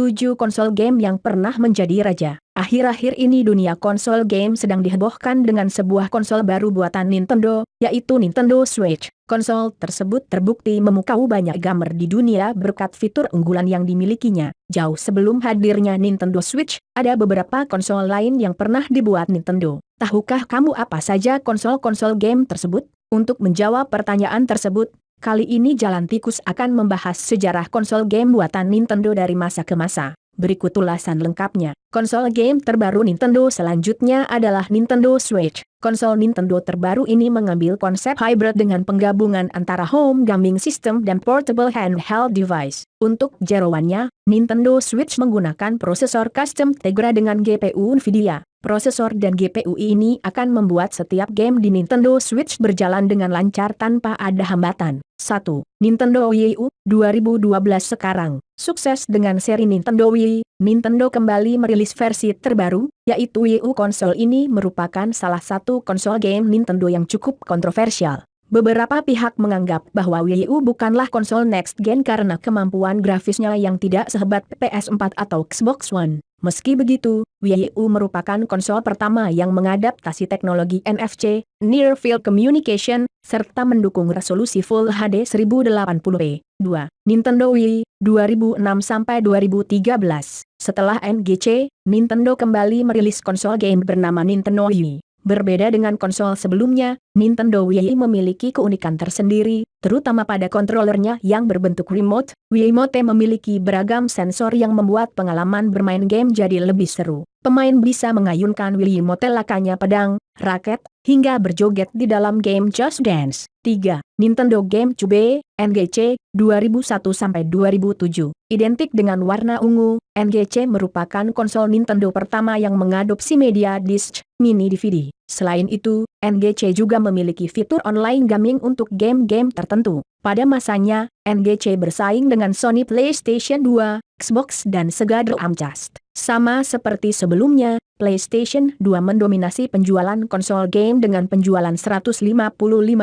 7 konsol game yang pernah menjadi raja. Akhir-akhir ini dunia konsol game sedang dihebohkan dengan sebuah konsol baru buatan Nintendo, yaitu Nintendo Switch. Konsol tersebut terbukti memukau banyak gamer di dunia berkat fitur unggulan yang dimilikinya. Jauh sebelum hadirnya Nintendo Switch, ada beberapa konsol lain yang pernah dibuat Nintendo. Tahukah kamu apa saja konsol-konsol game tersebut? Untuk menjawab pertanyaan tersebut, kali ini Jalan Tikus akan membahas sejarah konsol game buatan Nintendo dari masa ke masa. Berikut ulasan lengkapnya. Konsol game terbaru Nintendo selanjutnya adalah Nintendo Switch. Konsol Nintendo terbaru ini mengambil konsep hybrid dengan penggabungan antara home gaming system dan portable handheld device. Untuk jeroannya, Nintendo Switch menggunakan prosesor custom Tegra dengan GPU Nvidia. Prosesor dan GPU ini akan membuat setiap game di Nintendo Switch berjalan dengan lancar tanpa ada hambatan. 1. Nintendo Wii U 2012 sekarang. Sukses dengan seri Nintendo Wii, Nintendo kembali merilis versi terbaru, yaitu Wii U. Konsol ini merupakan salah satu konsol game Nintendo yang cukup kontroversial. Beberapa pihak menganggap bahwa Wii U bukanlah konsol next gen karena kemampuan grafisnya yang tidak sehebat PS4 atau Xbox One. Meski begitu, Wii U merupakan konsol pertama yang mengadaptasi teknologi NFC, Near Field Communication, serta mendukung resolusi Full HD 1080p. 2. Nintendo Wii, 2006-2013. Setelah NGC, Nintendo kembali merilis konsol game bernama Nintendo Wii. Berbeda dengan konsol sebelumnya, Nintendo Wii memiliki keunikan tersendiri, terutama pada kontrolernya yang berbentuk remote. Wiimote memiliki beragam sensor yang membuat pengalaman bermain game jadi lebih seru. Pemain bisa mengayunkan Wiimote lakanya pedang, raket, hingga berjoget di dalam game Just Dance. 3. Nintendo GameCube, NGC, 2001-2007. Identik dengan warna ungu, NGC merupakan konsol Nintendo pertama yang mengadopsi media disc, mini DVD. Selain itu, NGC juga memiliki fitur online gaming untuk game-game tertentu. Pada masanya, NGC bersaing dengan Sony PlayStation 2, Xbox dan Sega Dreamcast. Sama seperti sebelumnya, PlayStation 2 mendominasi penjualan konsol game dengan penjualan 155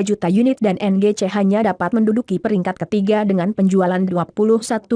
juta unit dan NGC hanya dapat menduduki peringkat ketiga dengan penjualan 21,74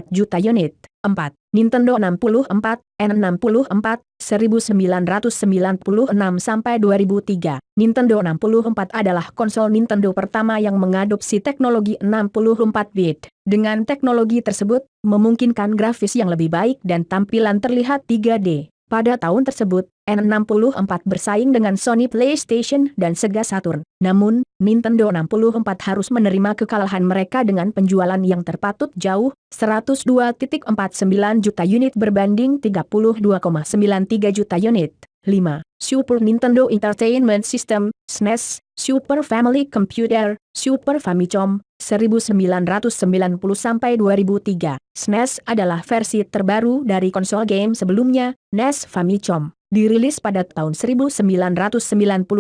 juta unit. 4. Nintendo 64, N64, 1996-2003. Nintendo 64 adalah konsol Nintendo pertama yang mengadopsi teknologi 64-bit. Dengan teknologi tersebut, memungkinkan grafis yang lebih baik dan tampilan terlihat 3D. Pada tahun tersebut, N64 bersaing dengan Sony PlayStation dan Sega Saturn. Namun, Nintendo 64 harus menerima kekalahan mereka dengan penjualan yang terpatut jauh, 102,49 juta unit berbanding 32,93 juta unit. 5. Super Nintendo Entertainment System, SNES, Super Family Computer, Super Famicom, 1990-2003. SNES adalah versi terbaru dari konsol game sebelumnya, NES Famicom. Dirilis pada tahun 1990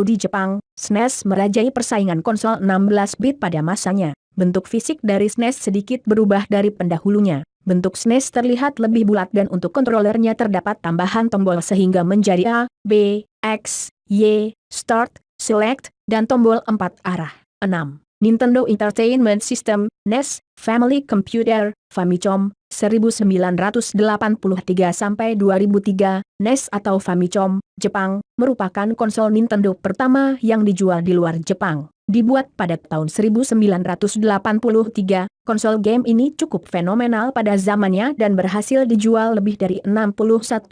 di Jepang, SNES merajai persaingan konsol 16-bit pada masanya. Bentuk fisik dari SNES sedikit berubah dari pendahulunya. Bentuk SNES terlihat lebih bulat dan untuk kontrolernya terdapat tambahan tombol sehingga menjadi A, B, X, Y, Start, Select, dan tombol 4 arah. 6. Nintendo Entertainment System, NES, Family Computer, Famicom, 1983-2003, NES atau Famicom, Jepang, merupakan konsol Nintendo pertama yang dijual di luar Jepang. Dibuat pada tahun 1983, konsol game ini cukup fenomenal pada zamannya dan berhasil dijual lebih dari 61,91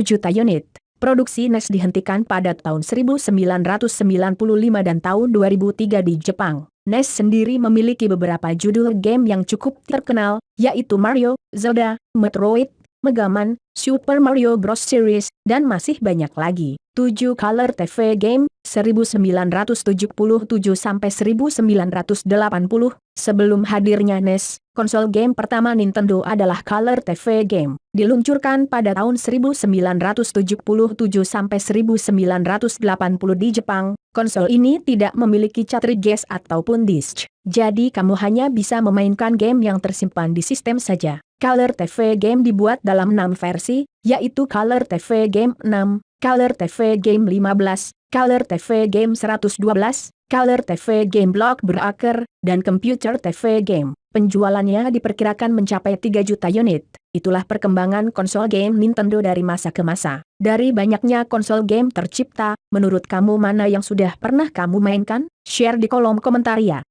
juta unit. Produksi NES dihentikan pada tahun 1995 dan tahun 2003 di Jepang. NES sendiri memiliki beberapa judul game yang cukup terkenal, yaitu Mario, Zelda, Metroid, Mega Man, Super Mario Bros. Series, dan masih banyak lagi. 7. Color TV Game, 1977-1980. Sebelum hadirnya NES, konsol game pertama Nintendo adalah Color TV Game. Diluncurkan pada tahun 1977-1980 di Jepang, konsol ini tidak memiliki cartridge ataupun disk. Jadi kamu hanya bisa memainkan game yang tersimpan di sistem saja. Color TV Game dibuat dalam 6 versi, yaitu Color TV Game 6, Color TV Game 15, Color TV Game 112, Color TV Game Block Breaker, dan Computer TV Game. penjualannya diperkirakan mencapai 3 juta unit. Itulah perkembangan konsol game Nintendo dari masa ke masa. Dari banyaknya konsol game tercipta, menurut kamu mana yang sudah pernah kamu mainkan? Share di kolom komentar ya.